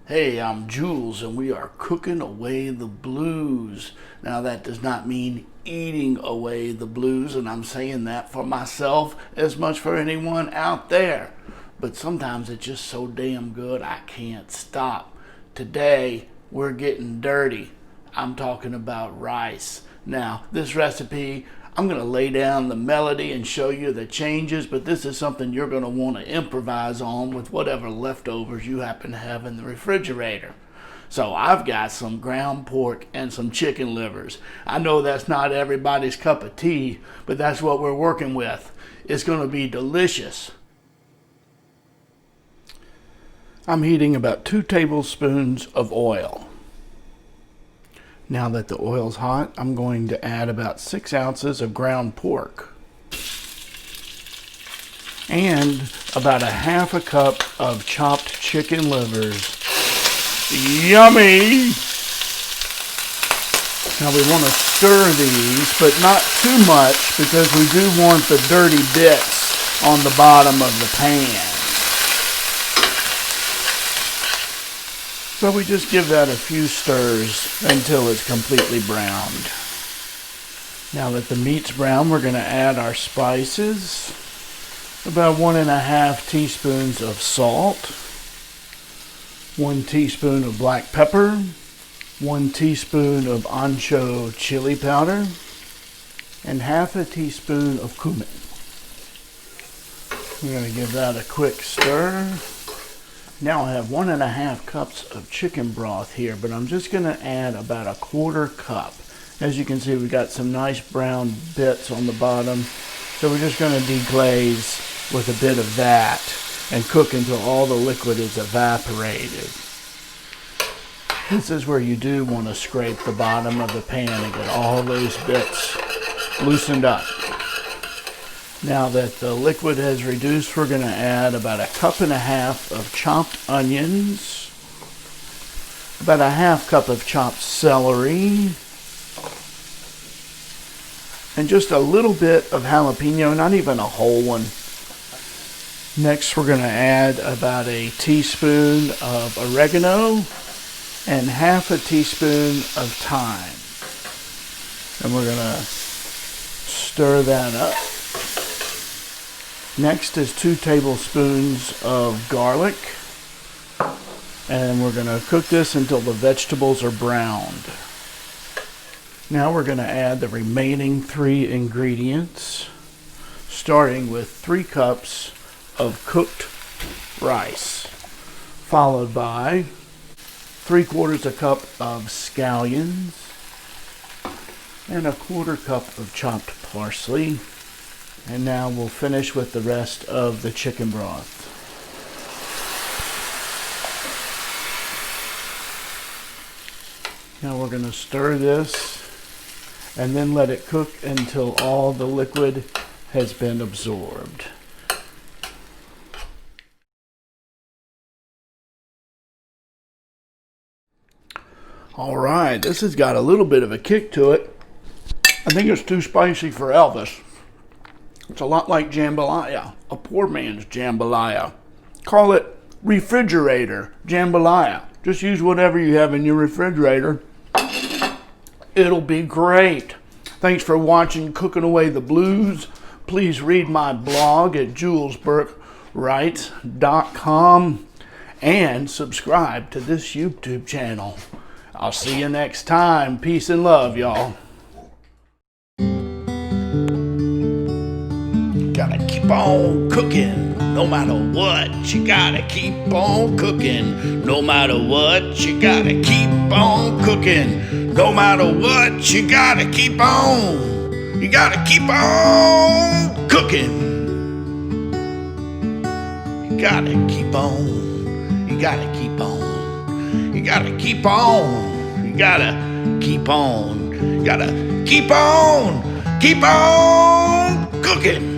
Hey, I'm Jules, and we are cooking away the blues. Now, that does not mean eating away the blues, and I'm saying that for myself as much for anyone out there. But sometimes it's just so damn good, I can't stop. Today, we're getting dirty. I'm talking about rice. Now, this recipe, I'm going to lay down the melody and show you the changes, but this is something you're going to want to improvise on with whatever leftovers you happen to have in the refrigerator. So I've got some ground pork and some chicken livers. I know that's not everybody's cup of tea, but that's what we're working with. It's going to be delicious. I'm heating about 2 tablespoons of oil. Now that the oil's hot, I'm going to add about 6 ounces of ground pork and about a half a cup of chopped chicken livers. Yummy! Now we want to stir these, but not too much because we do want the dirty bits on the bottom of the pan. So we just give that a few stirs until it's completely browned. Now that the meat's brown, we're going to add our spices. About 1.5 teaspoons of salt, 1 teaspoon of black pepper, 1 teaspoon of ancho chile powder, and half a teaspoon of cumin. We're going to give that a quick stir. Now I have 1.5 cups of chicken broth here, but I'm just going to add about a 1/4 cup. As you can see, we've got some nice brown bits on the bottom, so we're just going to deglaze with a bit of that and cook until all the liquid is evaporated. This is where you do want to scrape the bottom of the pan and get all those bits loosened up. Now that the liquid has reduced, we're going to add about 1.5 cups of chopped onions, about 1/2 cup of chopped celery, and just a little bit of jalapeno, not even a whole one. Next, we're going to add about a teaspoon of oregano and 1/2 teaspoon of thyme. And we're going to stir that up. Next is 2 tablespoons of garlic, and we're going to cook this until the vegetables are browned. Now we're going to add the remaining 3 ingredients, starting with 3 cups of cooked rice, followed by 3/4 cup of scallions and 1/4 cup of chopped parsley. And now we'll finish with the rest of the chicken broth. Now we're going to stir this and then let it cook until all the liquid has been absorbed. All right, this has got a little bit of a kick to it. I think it's too spicy for Elvis. It's a lot like jambalaya, a poor man's jambalaya. Call it refrigerator jambalaya. Just use whatever you have in your refrigerator. It'll be great. Thanks for watching Cooking Away the Blues. Please read my blog at julesburkewrites.com and subscribe to this YouTube channel. I'll see you next time. Peace and love, y'all. Gotta keep on cooking, no matter what. You gotta keep on cooking, no matter what. You gotta keep on cooking, no matter what. You gotta keep on. You gotta keep on cooking. You gotta keep on. You gotta keep on. You gotta keep on. You gotta keep on. You gotta keep on. Keep on cooking.